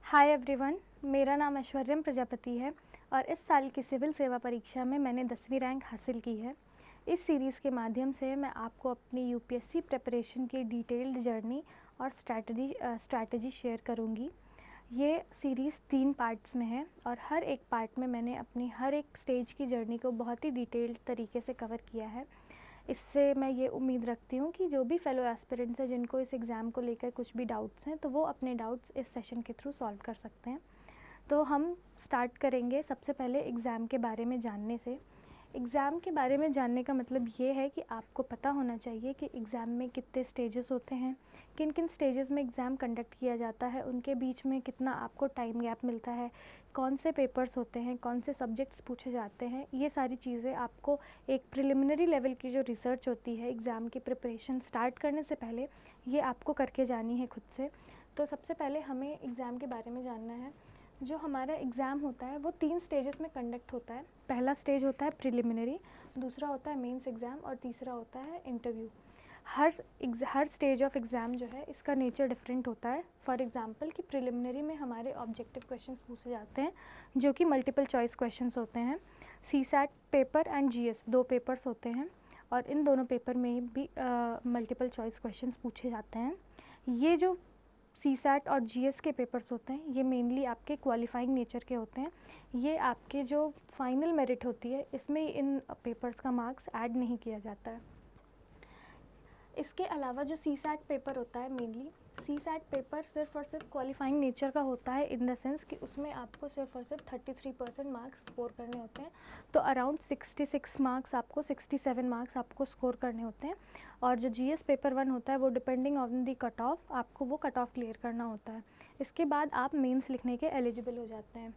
Hi everyone, मेरा नाम ऐश्वर्यम प्रजापति है और इस साल की सिविल सेवा परीक्षा में मैंने 10वीं रैंक हासिल की है। इस सीरीज़ के माध्यम से मैं आपको अपनी यूपीएससी प्रिपरेशन की डिटेल्ड जर्नी और स्ट्रैटेजी शेयर करूंगी। ये सीरीज़ 3 पार्ट्स में है और हर एक पार्ट में मैंने अपनी हर एक स्टेज की जर्नी को बहुत ही डिटेल्ड तरीके से कवर किया है। इससे मैं ये उम्मीद रखती हूँ कि जो भी फेलो एस्पिरेंट्स हैं जिनको इस एग्ज़ाम को लेकर कुछ भी डाउट्स हैं तो वो अपने डाउट्स इस सेशन के थ्रू सॉल्व कर सकते हैं। तो हम स्टार्ट करेंगे सबसे पहले एग्ज़ाम के बारे में जानने से। एग्ज़ाम के बारे में जानने का मतलब ये है कि आपको पता होना चाहिए कि एग्ज़ाम में कितने स्टेजेस होते हैं, किन किन स्टेजेस में एग्ज़ाम कंडक्ट किया जाता है, उनके बीच में कितना आपको टाइम गैप मिलता है, कौन से पेपर्स होते हैं, कौन से सब्जेक्ट्स पूछे जाते हैं। ये सारी चीज़ें आपको एक प्रिलिमिनरी लेवल की जो रिसर्च होती है एग्ज़ाम की प्रिपरेशन स्टार्ट करने से पहले, ये आपको करके जानी है खुद से। तो सबसे पहले हमें एग्ज़ाम के बारे में जानना है। जो हमारा एग्ज़ाम होता है वो 3 स्टेजेस में कंडक्ट होता है। पहला स्टेज होता है प्रिलिमिनरी, दूसरा होता है मेंस एग्ज़ाम और तीसरा होता है interview. Her stage of exam जो है इसका नेचर डिफरेंट होता है। फॉर एग्ज़ाम्पल कि प्रिलिमिनरी में हमारे ऑब्जेक्टिव क्वेश्चंस पूछे जाते हैं जो कि मल्टीपल चॉइस क्वेश्चंस होते हैं। CSAT paper and GS 2 papers होते हैं और इन दोनों पेपर में भी मल्टीपल चॉइस क्वेश्चंस पूछे जाते हैं। ये जो सीसैट और जीएस के पेपर्स होते हैं ये मेनली आपके क्वालिफाइंग नेचर के होते हैं। ये आपके जो फाइनल मेरिट होती है इसमें इन पेपर्स का मार्क्स ऐड नहीं किया जाता है। इसके अलावा जो सीसैट पेपर होता है मेनली सीसैट पेपर सिर्फ और सिर्फ क्वालिफाइंग नेचर का होता है इन द सेंस कि उसमें आपको सिर्फ और सिर्फ 33% मार्क्स स्कोर करने होते हैं। तो अराउंड 66 मार्क्स आपको 67 मार्क्स आपको स्कोर करने होते हैं। और जो जीएस पेपर 1 होता है वो depending on the cut off आपको वो कट ऑफ क्लियर करना होता है। इसके बाद आप मेंस लिखने के एलिजिबल हो जाते हैं।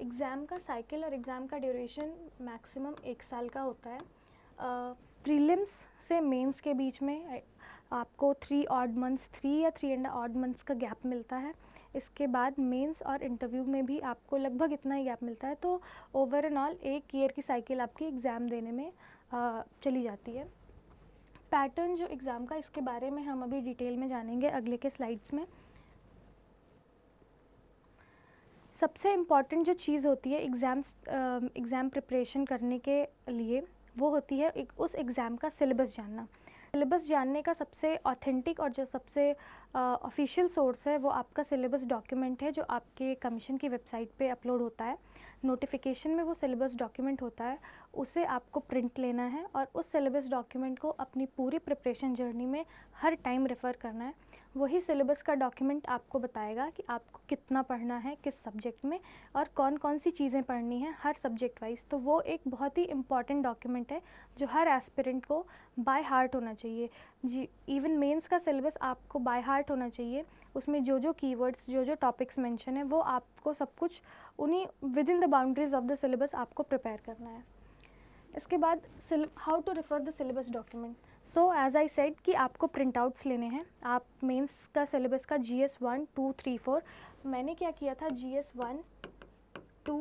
एग्ज़ाम का साइकिल और एग्ज़ाम का ड्यूरेशन मैक्सिमम 1 साल का होता है। प्रीलिम्स से मेंस के बीच में आपको 3 ऑड मंथ्स 3 या 3 एंड ऑड मंथ्स का गैप मिलता है। इसके बाद मेंस और इंटरव्यू में भी आपको लगभग इतना ही गैप मिलता है। तो ओवर एंड ऑल 1 ईयर की साइकिल आपकी एग्ज़ाम देने में चली जाती है। पैटर्न जो एग्ज़ाम का इसके बारे में हम अभी डिटेल में जानेंगे अगले के स्लाइड्स में। सबसे इम्पॉर्टेंट जो चीज़ होती है एग्ज़ाम प्रिपरेशन करने के लिए वो होती है उस एग्ज़ाम का सिलेबस जानना। सिलेबस जानने का सबसे ऑथेंटिक और जो सबसे ऑफिशियल सोर्स है वो आपका सिलेबस डॉक्यूमेंट है जो आपके कमीशन की वेबसाइट पे अपलोड होता है। नोटिफिकेशन में वो सिलेबस डॉक्यूमेंट होता है, उसे आपको प्रिंट लेना है और उस सिलेबस डॉक्यूमेंट को अपनी पूरी प्रिपरेशन जर्नी में हर टाइम रेफ़र करना है। वही सिलेबस का डॉक्यूमेंट आपको बताएगा कि आपको कितना पढ़ना है किस सब्जेक्ट में और कौन कौन सी चीज़ें पढ़नी है हर सब्जेक्ट वाइज। तो वो एक बहुत ही इम्पॉर्टेंट डॉक्यूमेंट है जो हर एस्पिरेंट को बाय हार्ट होना चाहिए। जी, इवन मेंस का सिलेबस आपको बाय हार्ट होना चाहिए। उसमें जो जो कीवर्ड्स जो जो टॉपिक्स मेंशन है वो आपको सब कुछ उन्हीं within the boundaries of the syllabus आपको प्रिपेयर करना है। इसके बाद how to refer the syllabus document. So as I said कि आपको प्रिंट आउट्स लेने हैं। आप मेंस का सिलेबस का GS 1, 2, 3, 4 मैंने क्या किया था GS 1, 2,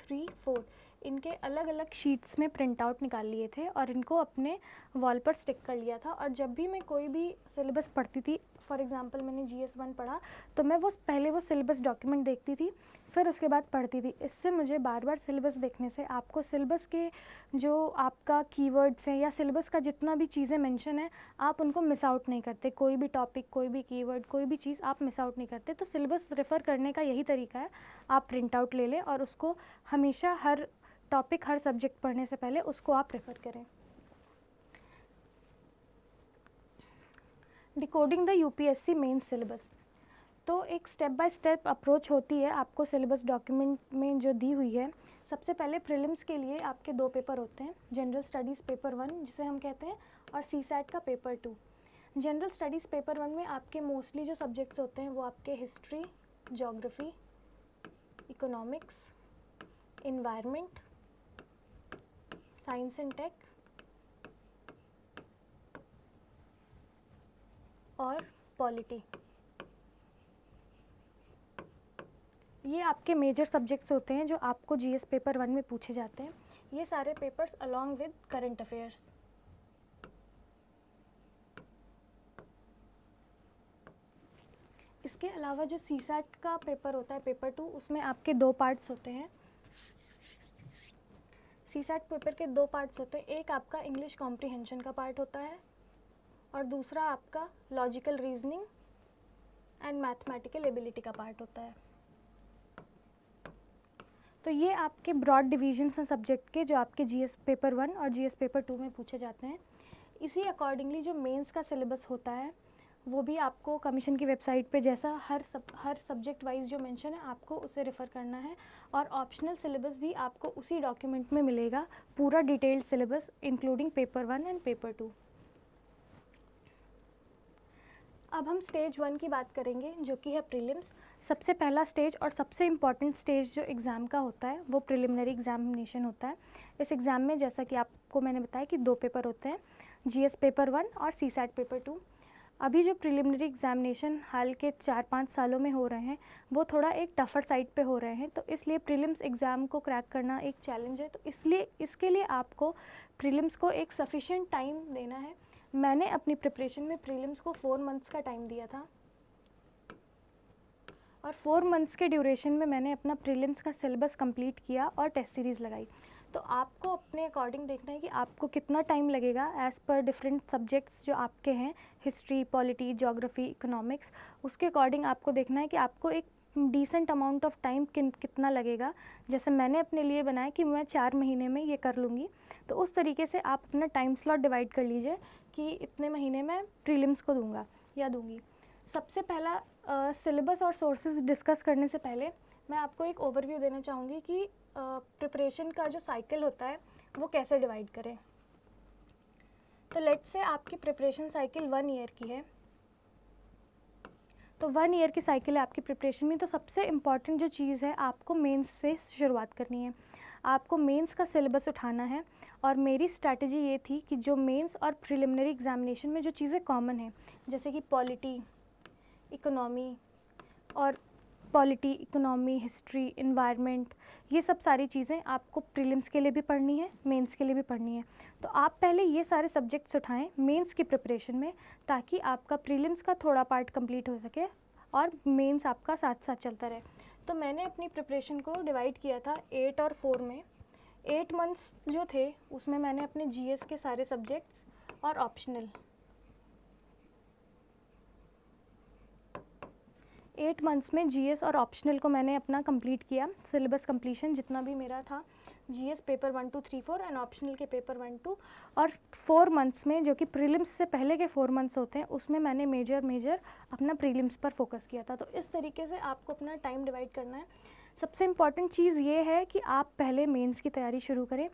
3, 4 इनके अलग अलग शीट्स में प्रिंट आउट निकाल लिए थे और इनको अपने वॉल पर स्टिक कर लिया था। और जब भी मैं कोई भी सिलेबस पढ़ती थी, फॉर एग्जांपल मैंने GS 1 पढ़ा तो मैं पहले वो सिलेबस डॉक्यूमेंट देखती थी फिर उसके बाद पढ़ती थी। इससे मुझे बार बार सिलेबस देखने से आपको सिलेबस के जो आपका कीवर्ड्स हैं या सिलेबस का जितना भी चीज़ें मेंशन है आप उनको मिस आउट नहीं करते। कोई भी टॉपिक कोई भी कीवर्ड कोई भी चीज़ आप मिस आउट नहीं करते। तो सिलेबस रेफ़र करने का यही तरीका है, आप प्रिंट आउट ले लें और उसको हमेशा हर टॉपिक हर सब्जेक्ट पढ़ने से पहले उसको आप रेफ़र करें। Decoding the UPSC mains syllabus. तो एक स्टेप बाय स्टेप अप्रोच होती है आपको सिलेबस डॉक्यूमेंट में जो दी हुई है। सबसे पहले प्रीलिम्स के लिए आपके 2 पेपर होते हैं, जनरल स्टडीज़ पेपर 1 जिसे हम कहते हैं और सीसैट का पेपर 2। जनरल स्टडीज़ पेपर 1 में आपके मोस्टली जो सब्जेक्ट्स होते हैं वो आपके history, geography, economics, environment, science and tech और पॉलिटी, ये आपके मेजर सब्जेक्ट्स होते हैं जो आपको जीएस पेपर 1 में पूछे जाते हैं। ये सारे papers along with current affairs. इसके अलावा जो सीसैट का पेपर होता है पेपर 2, उसमें आपके 2 पार्ट्स होते हैं। सीसैट पेपर के 2 पार्ट्स होते हैं, एक आपका इंग्लिश कॉम्प्रिहेंशन का पार्ट होता है और दूसरा आपका logical reasoning and mathematical ability का पार्ट होता है। तो ये आपके ब्रॉड डिवीजन्स हैं सब्जेक्ट के, जो आपके जीएस पेपर 1 और जीएस पेपर 2 में पूछे जाते हैं। इसी अकॉर्डिंगली जो मेंस का सिलेबस होता है वो भी आपको कमीशन की वेबसाइट पे जैसा हर सब्जेक्ट वाइज जो मेंशन है आपको उसे रेफ़र करना है, और ऑप्शनल सिलेबस भी आपको उसी डॉक्यूमेंट में मिलेगा, पूरा detailed syllabus including paper 1 and paper 2। अब हम स्टेज 1 की बात करेंगे, जो कि है प्रीलिम्स। सबसे पहला स्टेज और सबसे इम्पॉर्टेंट स्टेज जो एग्ज़ाम का होता है वो प्रिलिमिनरी एग्जामिनेशन होता है। इस एग्ज़ाम में जैसा कि आपको मैंने बताया कि 2 पेपर होते हैं, जीएस पेपर 1 और सीसैट पेपर 2। अभी जो प्रिलिमिनरी एग्जामिनेशन हाल के 4-5 सालों में हो रहे हैं वो थोड़ा एक टफ़र साइड पे हो रहे हैं, तो इसलिए प्रीलिम्स एग्ज़ाम को क्रैक करना एक चैलेंज है। तो इसलिए इसके लिए आपको प्रीलिम्स को एक सफिशिएंट टाइम देना है। मैंने अपनी प्रिपरेशन में प्रीलिम्स को 4 मंथ्स का टाइम दिया था, और 4 मंथ्स के ड्यूरेशन में मैंने अपना प्रीलिम्स का सिलेबस कंप्लीट किया और टेस्ट सीरीज़ लगाई। तो आपको अपने अकॉर्डिंग देखना है कि आपको कितना टाइम लगेगा एज़ पर डिफरेंट सब्जेक्ट्स जो आपके हैं, हिस्ट्री, पॉलिटी, ज्योग्राफी, इकोनॉमिक्स। उसके अकॉर्डिंग आपको देखना है कि आपको एक डिसेंट अमाउंट ऑफ टाइम कितना लगेगा। जैसे मैंने अपने लिए बनाया कि मैं 4 महीने में ये कर लूँगी, तो उस तरीके से आप अपना टाइम स्लॉट डिवाइड कर लीजिए कि इतने महीने में प्रीलिम्स को दूंगा या दूंगी। सबसे पहला सिलेबस और सोर्सेज डिस्कस करने से पहले मैं आपको एक ओवरव्यू देना चाहूँगी कि प्रिपरेशन का जो साइकिल होता है वो कैसे डिवाइड करें। तो लेट्स से आपकी प्रिपरेशन साइकिल 1 ईयर की है, तो 1 ईयर की साइकिल है आपकी प्रिपरेशन में। तो सबसे इम्पॉर्टेंट जो चीज़ है, आपको मेंस से शुरुआत करनी है, आपको मेंस का सिलेबस उठाना है। और मेरी स्ट्रैटेजी ये थी कि जो मेंस और प्रिलिमिनरी एग्जामिनेशन में जो चीज़ें कॉमन हैं, जैसे कि पॉलिटी, इकोनॉमी, हिस्ट्री, एनवायरनमेंट, ये सब सारी चीज़ें आपको प्रीलिम्स के लिए भी पढ़नी है, मेंस के लिए भी पढ़नी है। तो आप पहले ये सारे सब्जेक्ट्स उठाएं मेंस की प्रिपरेशन में, ताकि आपका प्रीलिम्स का थोड़ा पार्ट कंप्लीट हो सके और मेंस आपका साथ साथ चलता रहे। तो मैंने अपनी प्रिपरेशन को डिवाइड किया था 8 और 4 में। 8 मंथ्स जो थे उसमें मैंने अपने जीएस के सारे सब्जेक्ट्स और ऑप्शनल 8 मंथ्स में जीएस और ऑप्शनल को मैंने अपना कंप्लीट किया। सिलेबस कंप्लीशन जितना भी मेरा था, जीएस पेपर 1, 2, 3, 4 एंड ऑप्शनल के पेपर 1, 2, और 4 मंथ्स में जो कि प्रीलिम्स से पहले के 4 मंथ्स होते हैं उसमें मैंने मेजर अपना प्रीलिम्स पर फोकस किया था। तो इस तरीके से आपको अपना टाइम डिवाइड करना है। सबसे इम्पॉर्टेंट चीज़ ये है कि आप पहले मेंस की तैयारी शुरू करें।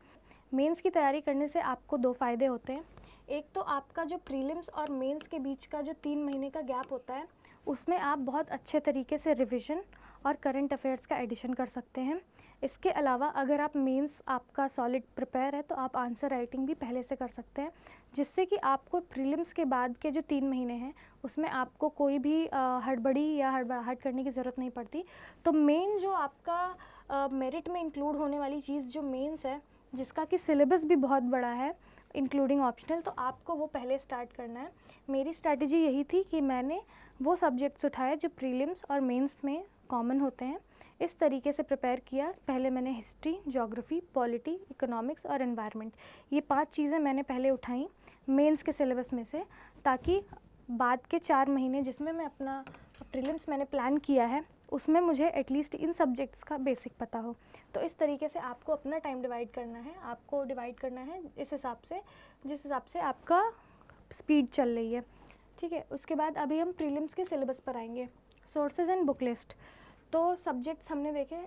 मेंस की तैयारी करने से आपको 2 फ़ायदे होते हैं। एक तो आपका जो प्रीलिम्स और मेंस के बीच का जो 3 महीने का गैप होता है उसमें आप बहुत अच्छे तरीके से रिवीजन और करंट अफेयर्स का एडिशन कर सकते हैं। इसके अलावा अगर आप मेंस आपका सॉलिड प्रिपेयर है तो आप आंसर राइटिंग भी पहले से कर सकते हैं, जिससे कि आपको प्रीलिम्स के बाद के जो 3 महीने हैं उसमें आपको कोई भी हड़बड़ी या हड़बड़ाहट करने की ज़रूरत नहीं पड़ती। तो मेन जो आपका मेरिट में इंक्लूड होने वाली चीज़ जो मेंस है, जिसका कि सिलेबस भी बहुत बड़ा है इंक्लूडिंग ऑप्शनल, तो आपको वो पहले स्टार्ट करना है। मेरी स्ट्रैटेजी यही थी कि मैंने वो सब्जेक्ट्स उठाए जो प्रीलिम्स और मेंस में कॉमन होते हैं, इस तरीके से प्रिपेयर किया। पहले मैंने हिस्ट्री, ज्योग्राफी, पॉलिटी, इकोनॉमिक्स और एनवायरनमेंट, ये 5 चीज़ें मैंने पहले उठाई मेंस के सिलेबस में से, ताकि बाद के 4 महीने जिसमें मैं अपना प्रीलिम्स मैंने प्लान किया है उसमें मुझे एटलीस्ट इन सब्जेक्ट्स का बेसिक पता हो। तो इस तरीके से आपको अपना टाइम डिवाइड करना है। आपको डिवाइड करना है इस हिसाब से जिस हिसाब से आपका स्पीड चल रही है, ठीक है। उसके बाद अभी हम प्रीलिम्स के सिलेबस पर आएंगे। सोर्सेज एंड बुक लिस्ट, तो सब्जेक्ट्स हमने देखे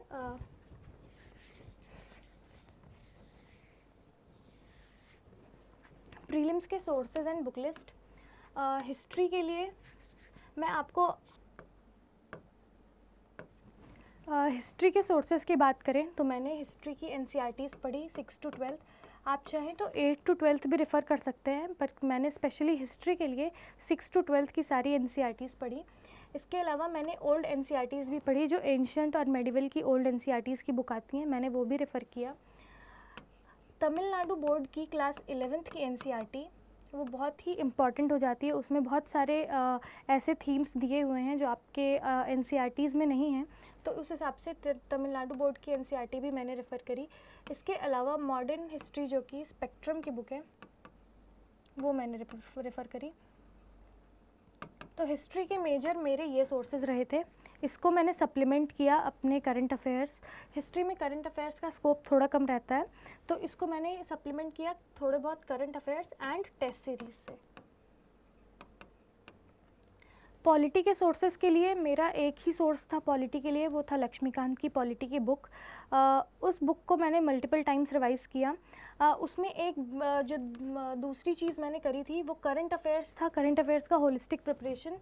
प्रीलिम्स के sources and book list. History के लिए मैं आपको हिस्ट्री के सोर्सेज की बात करें तो मैंने हिस्ट्री की एनसीईआरटीज़ पढ़ी 6 to 12। आप चाहें तो 8 to 12 भी रेफ़र कर सकते हैं, पर मैंने स्पेशली हिस्ट्री के लिए 6 to 12 की सारी एनसीईआरटीज़ पढ़ी। इसके अलावा मैंने ओल्ड एनसीईआरटीज़ भी पढ़ी, जो एंशिएंट और मेडिवल की ओल्ड एनसीईआरटीज़ की बुक आती हैं, मैंने वो भी रेफ़र किया। तमिलनाडु बोर्ड की क्लास 11th की एनसीईआरटी वो बहुत ही इम्पॉर्टेंट हो जाती है। उसमें बहुत सारे ऐसे थीम्स दिए हुए हैं जो आपके एनसीईआरटीज़ में नहीं हैं, तो उस हिसाब से तमिलनाडु बोर्ड की एनसीईआरटी भी मैंने रेफ़र करी। इसके अलावा मॉडर्न हिस्ट्री जो कि स्पेक्ट्रम की बुक है, वो मैंने रेफ़र करी। तो हिस्ट्री के मेजर मेरे ये सोर्सेज रहे थे। इसको मैंने सप्लीमेंट किया अपने करंट अफेयर्स। हिस्ट्री में करंट अफेयर्स का स्कोप थोड़ा कम रहता है, तो इसको मैंने सप्लीमेंट किया थोड़े बहुत current affairs and test series से। पॉलिटी के सोर्सेज के लिए मेरा एक ही सोर्स था पॉलिटी के लिए, वो था लक्ष्मीकांत की पॉलिटी की बुक। उस बुक को मैंने मल्टीपल टाइम्स रिवाइज़ किया। उसमें एक जो दूसरी चीज़ मैंने करी थी वो करंट अफेयर्स था, करंट अफेयर्स का होलिस्टिक प्रिपरेशन।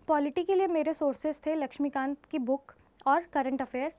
पॉलिटी के लिए मेरे सोर्सेज थे लक्ष्मीकांत की बुक और करंट अफेयर्स।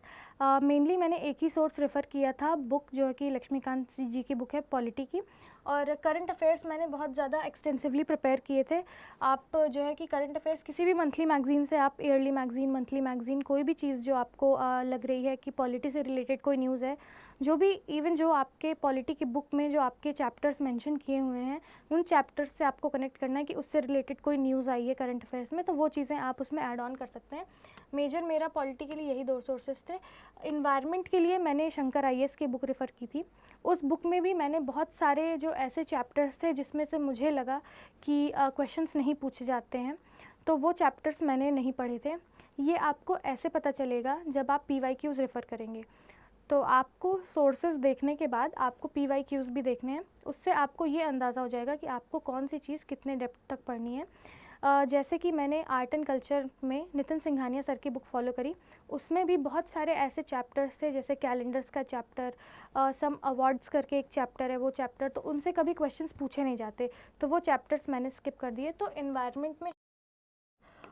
मेनली मैंने एक ही सोर्स रेफ़र किया था, बुक जो है कि लक्ष्मीकांत जी की बुक है पॉलिटी की। और करंट अफेयर्स मैंने बहुत ज़्यादा एक्सटेंसिवली प्रिपेयर किए थे। आप जो है कि करंट अफेयर्स किसी भी मंथली मैगज़ीन से, आप ईयरली मैगज़ीन, मंथली मैगज़ीन, कोई भी चीज़ जो आपको लग रही है कि पॉलिटी से रिलेटेड कोई न्यूज़ है, जो भी इवन जो आपके पॉलिटी की बुक में जो आपके चैप्टर्स मेंशन किए हुए हैं, उन चैप्टर्स से आपको कनेक्ट करना है कि उससे रिलेटेड कोई न्यूज़ आई है करंट अफेयर्स में, तो वो चीज़ें आप उसमें ऐड ऑन कर सकते हैं। मेजर मेरा पॉलिटी के लिए यही दो सोर्सेज थे। इन्वायरमेंट के लिए मैंने शंकर आईएएस की बुक रेफ़र की थी। उस बुक में भी मैंने बहुत सारे जो ऐसे चैप्टर्स थे जिसमें से मुझे लगा कि क्वेश्चंस नहीं पूछे जाते हैं, तो वो चैप्टर्स मैंने नहीं पढ़े थे। ये आपको ऐसे पता चलेगा जब आप PYQs रेफ़र करेंगे। तो आपको सोर्सेज देखने के बाद आपको PYQs भी देखने हैं, उससे आपको ये अंदाज़ा हो जाएगा कि आपको कौन सी चीज़ कितने डेप्थ तक पढ़नी है। जैसे कि मैंने आर्ट एंड कल्चर में नितिन सिंघानिया सर की बुक फॉलो करी, उसमें भी बहुत सारे ऐसे चैप्टर्स थे जैसे कैलेंडर्स का चैप्टर, सम अवार्ड्स करके एक चैप्टर है, वो चैप्टर तो उनसे कभी क्वेश्चंस पूछे नहीं जाते, तो वो चैप्टर्स मैंने स्किप कर दिए। तो इन्वायरमेंट में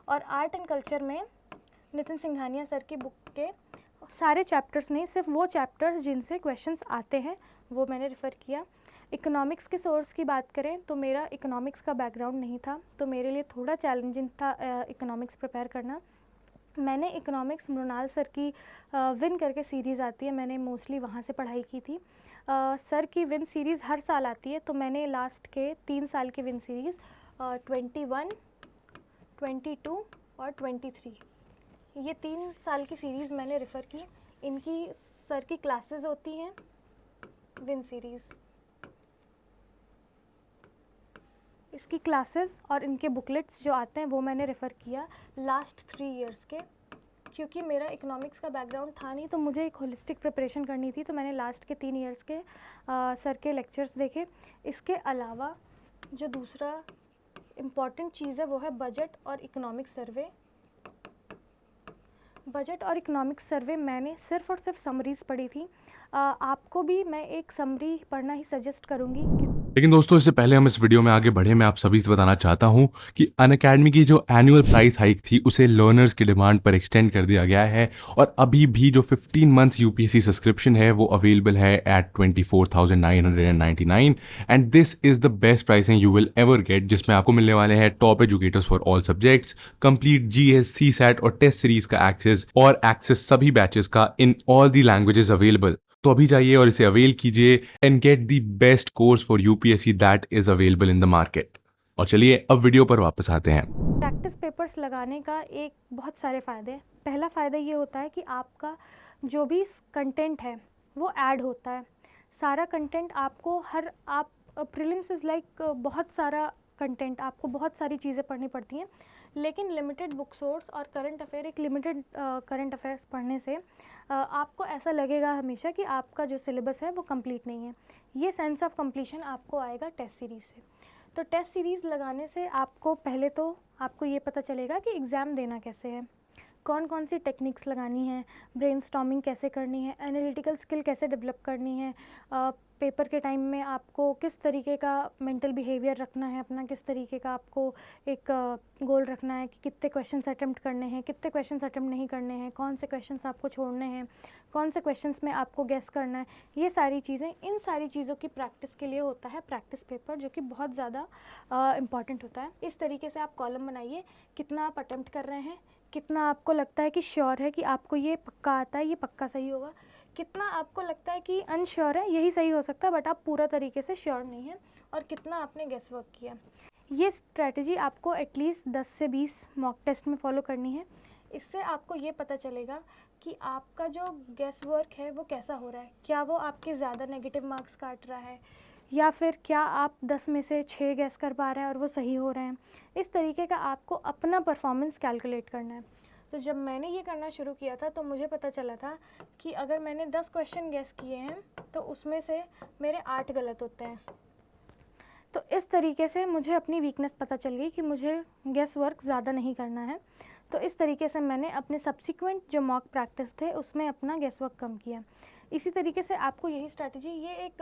और आर्ट एंड कल्चर में नितिन सिंघानिया सर की बुक के सारे चैप्टर्स नहीं, सिर्फ वो चैप्टर्स जिनसे क्वेश्चंस आते हैं वो मैंने रेफ़र किया। इकोनॉमिक्स के सोर्स की बात करें तो मेरा इकोनॉमिक्स का बैकग्राउंड नहीं था, तो मेरे लिए थोड़ा चैलेंजिंग था इकोनॉमिक्स प्रिपेयर करना। मैंने इकोनॉमिक्स मृणाल सर की विन करके सीरीज़ आती है, मैंने मोस्टली वहाँ से पढ़ाई की थी। सर की विन सीरीज़ हर साल आती है, तो मैंने लास्ट के 3 साल की विन सीरीज़ 21, 22 और 23, ये 3 साल की सीरीज़ मैंने रेफ़र की। इनकी सर की क्लासेस होती हैं विन सीरीज़, इसकी क्लासेस और इनके बुकलेट्स जो आते हैं वो मैंने रेफ़र किया लास्ट 3 इयर्स के। क्योंकि मेरा इकोनॉमिक्स का बैकग्राउंड था नहीं, तो मुझे एक होलिस्टिक प्रिपरेशन करनी थी, तो मैंने लास्ट के 3 इयर्स के सर के लेक्चर्स देखे। इसके अलावा जो दूसरा इम्पॉर्टेंट चीज़ है वो है बजट और इकोनॉमिक सर्वे। बजट और इकोनॉमिक सर्वे मैंने सिर्फ़ और सिर्फ समरीज़ पढ़ी थी। आपको भी मैं एक समरी पढ़ना ही सजेस्ट करूँगी। लेकिन दोस्तों, इससे पहले हम इस वीडियो में आगे बढ़े, मैं आप सभी से बताना चाहता हूं कि अनअकैडमी की जो एनुअल प्राइस हाइक थी उसे लर्नर्स की डिमांड पर एक्सटेंड कर दिया गया है, और अभी भी जो 15 मंथ्स यूपीएससी सब्सक्रिप्शन है वो अवेलेबल है at 24,999, and this is the best pricing you will ever get, जिसमें आपको मिलने वाले हैं top educators for all subjects, complete GS, CSAT और टेस्ट सीरीज का एक्सेस, और एक्सेस सभी बैचेस का in all the languages available. तो अभी जाइए और इसे अवेल कीजिए and get the best course for UPSC that is available in the market. और चलिए अब वीडियो पर वापस आते हैं। प्रैक्टिस पेपर्स लगाने का एक बहुत सारे फ़ायदे हैं। पहला फ़ायदा ये होता है कि आपका जो भी कंटेंट है वो ऐड होता है। सारा कंटेंट आपको आप प्रीलिम्स इज़ लाइक बहुत सारा कंटेंट, आपको बहुत सारी चीज़ें पढ़नी पड़ती हैं, लेकिन लिमिटेड बुक सोर्स और करंट अफेयर, एक लिमिटेड करंट अफेयर्स पढ़ने से आपको ऐसा लगेगा हमेशा कि आपका जो सिलेबस है वो कंप्लीट नहीं है। ये सेंस ऑफ कंप्लीशन आपको आएगा टेस्ट सीरीज़ से। तो टेस्ट सीरीज़ लगाने से आपको पहले तो आपको ये पता चलेगा कि एग्ज़ाम देना कैसे है। कौन कौन सी टेक्निक्स लगानी है, ब्रेनस्टॉर्मिंग कैसे करनी है, एनालिटिकल स्किल कैसे डेवलप करनी है, पेपर के टाइम में आपको किस तरीके का मेंटल बिहेवियर रखना है अपना, किस तरीके का आपको एक गोल रखना है कि कितने क्वेश्चंस अटेम्प्ट करने हैं, कितने क्वेश्चंस अटेम्प्ट नहीं करने हैं, कौन से क्वेश्चंस आपको छोड़ने हैं, कौन से क्वेश्चंस में आपको गेस करना है। ये सारी चीज़ें, इन सारी चीज़ों की प्रैक्टिस के लिए होता है प्रैक्टिस पेपर, जो कि बहुत ज़्यादा इम्पॉर्टेंट होता है। इस तरीके से आप कॉलम बनाइए, कितना आप अटेम्प्ट कर रहे हैं, कितना आपको लगता है कि श्योर है कि आपको ये पक्का आता है, ये पक्का सही होगा, कितना आपको लगता है कि अनश्योर है, यही सही हो सकता है बट आप पूरा तरीके से श्योर नहीं है, और कितना आपने गेस वर्क किया। ये स्ट्रैटेजी आपको एटलीस्ट 10 से 20 मॉक टेस्ट में फॉलो करनी है। इससे आपको ये पता चलेगा कि आपका जो गेस वर्क है वो कैसा हो रहा है, क्या वो आपके ज़्यादा नेगेटिव मार्क्स काट रहा है, या फिर क्या आप 10 में से 6 गेस कर पा रहे हैं और वो सही हो रहे हैं। इस तरीके का आपको अपना परफॉर्मेंस कैलकुलेट करना है। तो जब मैंने ये करना शुरू किया था तो मुझे पता चला था कि अगर मैंने 10 क्वेश्चन गेस किए हैं तो उसमें से मेरे 8 गलत होते हैं। तो इस तरीके से मुझे अपनी वीकनेस पता चल गई कि मुझे गेस वर्क ज़्यादा नहीं करना है। तो इस तरीके से मैंने अपने सब्सिक्वेंट जो मॉक प्रैक्टिस थे उसमें अपना गेस वर्क कम किया। इसी तरीके से आपको यही स्ट्रैटेजी, ये एक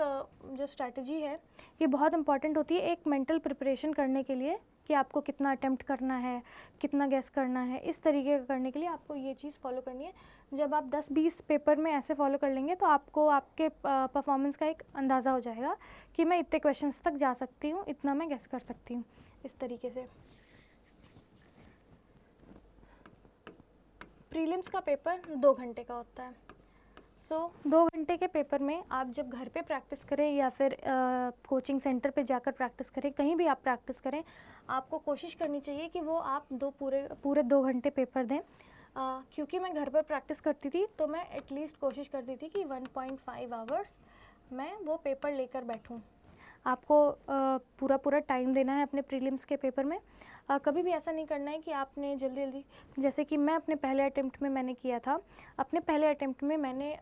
जो स्ट्रैटेजी है ये बहुत इंपॉर्टेंट होती है एक मेंटल प्रिपरेशन करने के लिए, कि आपको कितना अटेम्प्ट करना है, कितना गेस करना है। इस तरीके का करने के लिए आपको ये चीज़ फॉलो करनी है। जब आप 10-20 पेपर में ऐसे फॉलो कर लेंगे तो आपको आपके परफॉर्मेंस का एक अंदाज़ा हो जाएगा कि मैं इतने क्वेश्चंस तक जा सकती हूँ, इतना मैं गेस कर सकती हूँ। इस तरीके से प्रीलिम्स का पेपर 2 घंटे का होता है। 2 घंटे के पेपर में आप जब घर पे प्रैक्टिस करें या फिर कोचिंग सेंटर पे जाकर प्रैक्टिस करें, कहीं भी आप प्रैक्टिस करें, आपको कोशिश करनी चाहिए कि वो आप पूरे 2 घंटे पेपर दें। क्योंकि मैं घर पर प्रैक्टिस करती थी तो मैं एटलीस्ट कोशिश करती थी कि 1.5 आवर्स मैं वो पेपर लेकर बैठूं। आपको पूरा टाइम देना है अपने प्रीलिम्स के पेपर में। कभी भी ऐसा नहीं करना है कि आपने जल्दी, जैसे कि मैं अपने पहले अटेम्प्ट में मैंने किया था। अपने पहले अटेम्प्ट में मैंने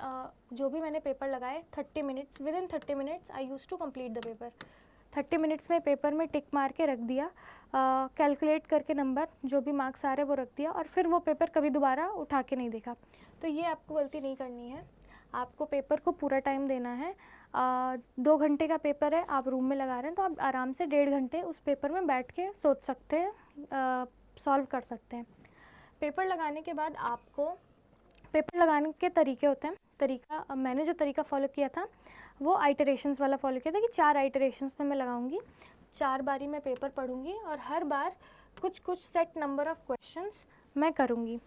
जो भी मैंने पेपर लगाए 30 minutes, within 30 minutes I use to complete the paper. 30 minutes में पेपर में टिक मार के रख दिया, कैलकुलेट करके नंबर जो भी मार्क्स आ रहे वो रख दिया, और फिर वो पेपर कभी दोबारा उठा के नहीं देखा। तो ये आपको गलती नहीं करनी है। आपको पेपर को पूरा टाइम देना है। 2 घंटे का पेपर है, आप रूम में लगा रहे हैं तो आप आराम से 1.5 घंटे उस पेपर में बैठ के सोच सकते हैं, सॉल्व कर सकते हैं। पेपर लगाने के बाद आपको, पेपर लगाने के तरीके होते हैं। मैंने जो तरीका फॉलो किया था वो आइटरेशंस वाला फॉलो किया था कि 4 आइटरेशंस में मैं लगाऊंगी, 4 बारी मैं पेपर पढ़ूंगी और हर बार कुछ सेट नंबर ऑफ़ क्वेश्चंस मैं करूंगी।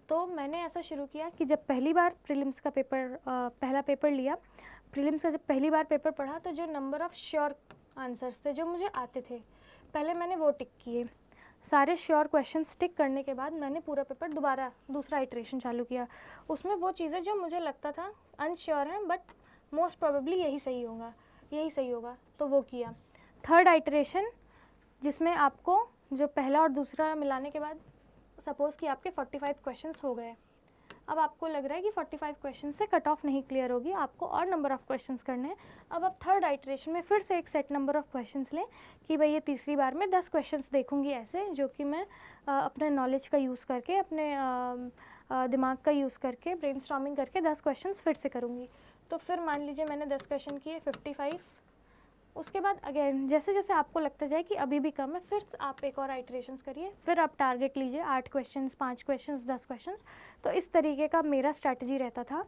तो मैंने ऐसा शुरू किया कि जब पहली बार प्रीलिम्स का पेपर, पहला पेपर लिया, प्रीलिम्स का जब पहली बार पेपर पढ़ा तो जो नंबर ऑफ़ श्योर आंसर्स थे जो मुझे आते थे, पहले मैंने वो टिक किए। सारे श्योर क्वेश्चंस टिक करने के बाद मैंने पूरा पेपर दूसरा आइटरेशन चालू किया। उसमें वो चीज़ें जो मुझे लगता था अनश्योर हैं बट मोस्ट प्रोबेबली यही सही होगा तो वो किया। थर्ड आइटरेशन, जिसमें आपको जो पहला और दूसरा मिलाने के बाद सपोज़ कि आपके 45 क्वेश्चंस हो गए। अब आपको लग रहा है कि 45 क्वेश्चन से कट ऑफ नहीं क्लियर होगी, आपको और नंबर ऑफ़ क्वेश्चंस करने हैं। अब आप थर्ड आइटरेशन में फिर से एक सेट नंबर ऑफ़ क्वेश्चंस लें कि भाई ये तीसरी बार में 10 क्वेश्चंस देखूंगी ऐसे, जो कि मैं अपने नॉलेज का यूज़ करके, अपने दिमाग का यूज़ करके, ब्रेनस्टॉर्मिंग करके 10 क्वेश्चंस फिर से करूँगी। तो फिर मान लीजिए मैंने 10 क्वेश्चन किए, 55। उसके बाद अगेन जैसे जैसे आपको लगता जाए कि अभी भी कम है, फिर आप एक और आइटरेशंस करिए, फिर आप टारगेट लीजिए 8 क्वेश्चंस, 5 क्वेश्चंस, 10 क्वेश्चंस। तो इस तरीके का मेरा स्ट्रैटेजी रहता था,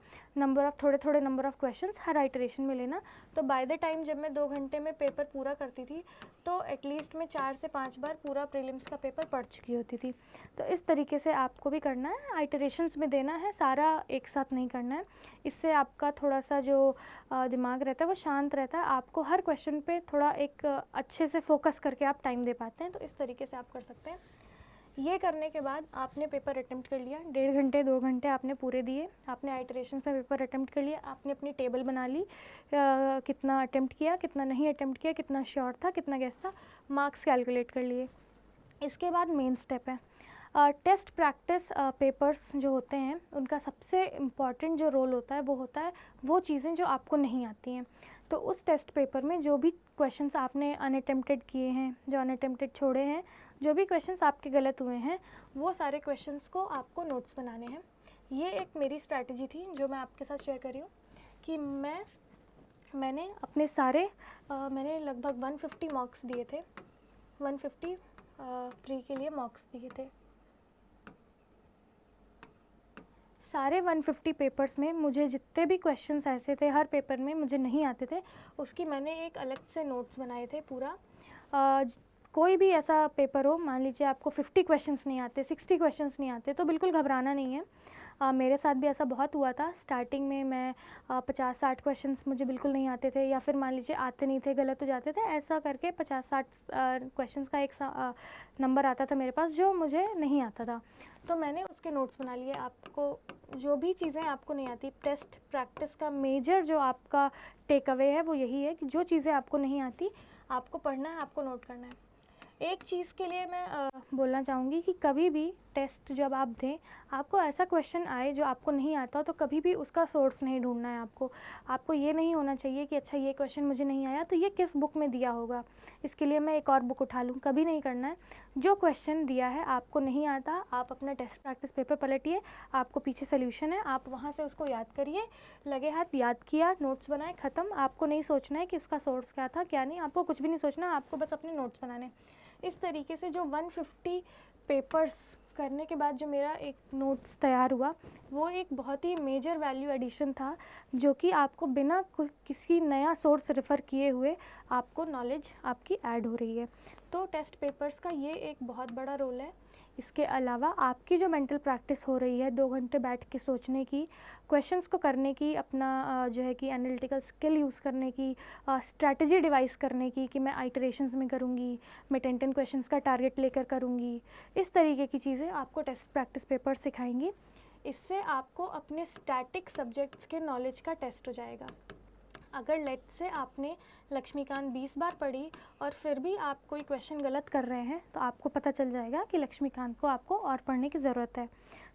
थोड़े number of questions her iteration में लेना। तो बाय द टाइम जब मैं 2 घंटे में पेपर पूरा करती थी तो एटलीस्ट मैं 4 से 5 बार पूरा प्रीलिम्स का पेपर पढ़ चुकी होती थी। तो इस तरीके से आपको भी करना है, आइटरेशंस में देना है, सारा एक साथ नहीं करना है। इससे आपका थोड़ा सा जो दिमाग रहता है वो शांत रहता है, आपको हर क्वेश्चन पे थोड़ा एक अच्छे से फोकस करके आप टाइम दे पाते हैं। तो इस तरीके से आप कर सकते हैं। ये करने के बाद आपने पेपर अटेम्प्ट कर लिया, 1.5 घंटे 2 घंटे आपने पूरे दिए, आपने आइटरेशन में पेपर अटेम्प्ट कर लिया, आपने अपनी टेबल बना ली, कितना अटेम्प्ट किया, कितना नहीं अटेम्प्ट किया, कितना श्योर था, कितना गेस था, मार्क्स कैलकुलेट कर लिए। इसके बाद मेन स्टेप है टेस्ट प्रैक्टिस पेपर्स जो होते हैं उनका सबसे इम्पॉर्टेंट जो रोल होता है वो चीज़ें जो आपको नहीं आती हैं। तो उस टेस्ट पेपर में जो भी क्वेश्चंस आपने अनअटेम्प्टेड किए हैं, जो अनअटेम्प्टेड छोड़े हैं, जो भी क्वेश्चंस आपके गलत हुए हैं, वो सारे क्वेश्चंस को आपको नोट्स बनाने हैं। ये एक मेरी स्ट्रैटेजी थी जो मैं आपके साथ शेयर कर रही हूँ कि मैंने अपने सारे मैंने लगभग 150 मार्क्स दिए थे, 150 प्री के लिए मार्क्स दिए थे। सारे 150 पेपर्स में मुझे जितने भी क्वेश्चंस ऐसे थे, हर पेपर में मुझे नहीं आते थे, उसकी मैंने एक अलग से नोट्स बनाए थे पूरा। कोई भी ऐसा पेपर हो, मान लीजिए आपको 50 क्वेश्चंस नहीं आते, 60 क्वेश्चंस नहीं आते, तो बिल्कुल घबराना नहीं है। मेरे साथ भी ऐसा बहुत हुआ था। स्टार्टिंग में मैं 50-60 क्वेश्चंस मुझे बिल्कुल नहीं आते थे, या फिर मान लीजिए आते नहीं थे, गलत हो जाते थे, ऐसा करके 50-60 क्वेश्चंस का एक नंबर आता था मेरे पास जो मुझे नहीं आता था। तो मैंने उसके नोट्स बना लिए। आपको जो भी चीज़ें आपको नहीं आती, टेस्ट प्रैक्टिस का मेजर जो आपका टेक अवे है वो यही है कि जो चीज़ें आपको नहीं आती आपको पढ़ना है, आपको नोट करना है। एक चीज़ के लिए मैं बोलना चाहूँगी कि कभी भी टेस्ट जब आप दें, आपको ऐसा क्वेश्चन आए जो आपको नहीं आता हो, तो कभी भी उसका सोर्स नहीं ढूंढना है आपको ये नहीं होना चाहिए कि अच्छा ये क्वेश्चन मुझे नहीं आया तो ये किस बुक में दिया होगा, इसके लिए मैं एक और बुक उठा लूँ। कभी नहीं करना है। जो क्वेश्चन दिया है आपको नहीं आता, आप अपना टेस्ट प्रैक्टिस पेपर पलटिए, आपको पीछे सोल्यूशन है, आप वहाँ से उसको याद करिए, लगे हाथ याद किया, नोट्स बनाए, ख़त्म। आपको नहीं सोचना है कि उसका सोर्स क्या था क्या नहीं, आपको कुछ भी नहीं सोचना, आपको बस अपने नोट्स बनाने। इस तरीके से जो 150 पेपर्स करने के बाद जो मेरा एक नोट्स तैयार हुआ, वो एक बहुत ही मेजर वैल्यू एडिशन था, जो कि आपको बिना किसी नया सोर्स रेफ़र किए हुए आपको नॉलेज आपकी ऐड हो रही है। तो टेस्ट पेपर्स का ये एक बहुत बड़ा रोल है। इसके अलावा आपकी जो मेंटल प्रैक्टिस हो रही है, 2 घंटे बैठ के सोचने की, क्वेश्चंस को करने की, अपना जो है कि एनालिटिकल स्किल यूज़ करने की, स्ट्रैटेजी डिवाइस करने की कि मैं आइटरेशंस में करूँगी, मैं 10 क्वेश्चंस का टारगेट लेकर करूँगी, इस तरीके की चीज़ें आपको टेस्ट प्रैक्टिस पेपर सिखाएंगी। इससे आपको अपने स्टैटिक सब्जेक्ट्स के नॉलेज का टेस्ट हो जाएगा। अगर लेट से आपने लक्ष्मीकांत 20 बार पढ़ी और फिर भी आप कोई क्वेश्चन गलत कर रहे हैं, तो आपको पता चल जाएगा कि लक्ष्मीकांत को आपको और पढ़ने की ज़रूरत है।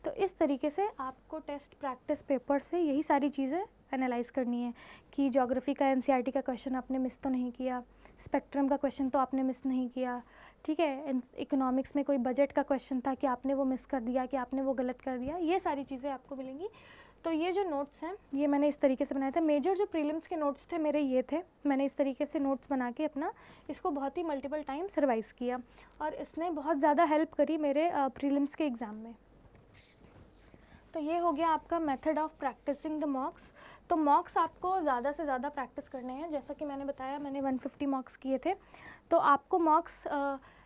तो इस तरीके से आपको टेस्ट प्रैक्टिस पेपर से यही सारी चीज़ें एनालाइज़ करनी है कि ज्योग्राफी का एनसीईआरटी का क्वेश्चन आपने मिस तो नहीं किया, स्पेक्ट्रम का क्वेश्चन तो आपने मिस नहीं किया, ठीक है, इकोनॉमिक्स में कोई बजट का क्वेश्चन था कि आपने वो मिस कर दिया, कि आपने वो गलत कर दिया, ये सारी चीज़ें आपको मिलेंगी। तो ये जो नोट्स हैं ये मैंने इस तरीके से बनाए थे। मेजर जो प्रीलिम्स के नोट्स थे मेरे ये थे, मैंने इस तरीके से नोट्स बना के अपना इसको बहुत ही मल्टीपल टाइम्स रिवाइज़ किया और इसने बहुत ज़्यादा हेल्प करी मेरे प्रीलिम्स के एग्ज़ाम में। तो ये हो गया आपका method of practicing the mocks. तो मॉक्स आपको ज़्यादा से ज़्यादा प्रैक्टिस करने हैं। जैसा कि मैंने बताया, मैंने 150 मॉक्स किए थे। तो आपको मॉक्स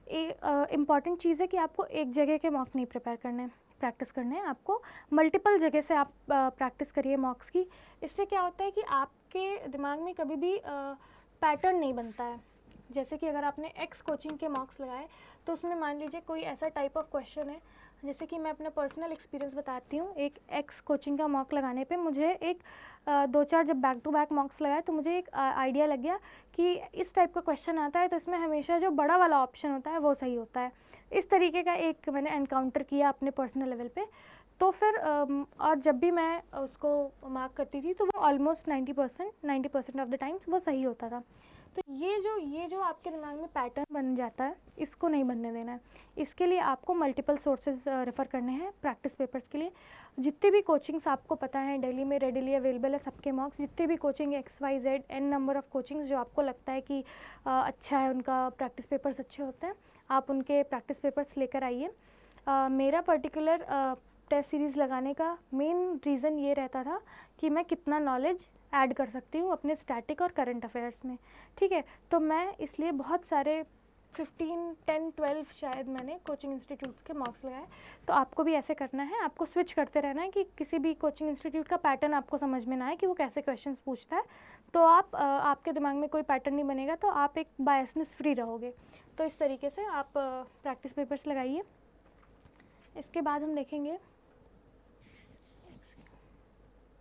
इम्पॉर्टेंट चीज़ है कि आपको एक जगह के मॉक नहीं प्रिपेयर करने, प्रैक्टिस करने हैं, आपको मल्टीपल जगह से आप प्रैक्टिस करिए मॉक्स की। इससे क्या होता है कि आपके दिमाग में कभी भी पैटर्न नहीं बनता है। जैसे कि अगर आपने एक्स कोचिंग के मॉक्स लगाए तो उसमें मान लीजिए कोई ऐसा टाइप ऑफ क्वेश्चन है, जैसे कि मैं अपना पर्सनल एक्सपीरियंस बताती हूँ। एक एक्स कोचिंग का मॉक लगाने पे मुझे एक 2-4 जब बैक टू बैक मॉक्स लगाए तो मुझे एक आइडिया लग गया कि इस टाइप का क्वेश्चन आता है तो इसमें हमेशा जो बड़ा वाला ऑप्शन होता है वो सही होता है। इस तरीके का एक मैंने एनकाउंटर किया अपने पर्सनल लेवल पे। तो फिर और जब भी मैं उसको मार्क करती थी तो वो ऑलमोस्ट 90% ऑफ द टाइम्स वो सही होता था। तो ये जो आपके दिमाग में पैटर्न बन जाता है, इसको नहीं बनने देना है। इसके लिए आपको मल्टीपल सोर्सेज रेफ़र करने हैं प्रैक्टिस पेपर्स के लिए। जितने भी कोचिंग्स आपको पता है दिल्ली में रेडिली अवेलेबल है सबके मॉक्स, जितने भी coaching XYZ n number of coachings जो आपको लगता है कि अच्छा है, उनका प्रैक्टिस पेपर्स अच्छे होते हैं, आप उनके प्रैक्टिस पेपर्स लेकर आइए। मेरा पर्टिकुलर टेस्ट सीरीज़ लगाने का मेन रीज़न ये रहता था कि मैं कितना नॉलेज ऐड कर सकती हूँ अपने स्टैटिक और करंट अफेयर्स में, ठीक है। तो मैं इसलिए बहुत सारे 15, 10, 12 शायद मैंने कोचिंग इंस्टीट्यूट्स के मॉक्स लगाए। तो आपको भी ऐसे करना है, आपको स्विच करते रहना है कि किसी भी कोचिंग इंस्टीट्यूट का पैटर्न आपको समझ में ना आए कि वो कैसे क्वेश्चंस पूछता है, तो आप आपके दिमाग में कोई पैटर्न नहीं बनेगा, तो आप एक बायसनेस फ्री रहोगे। तो इस तरीके से आप प्रैक्टिस पेपर्स लगाइए। इसके बाद हम देखेंगे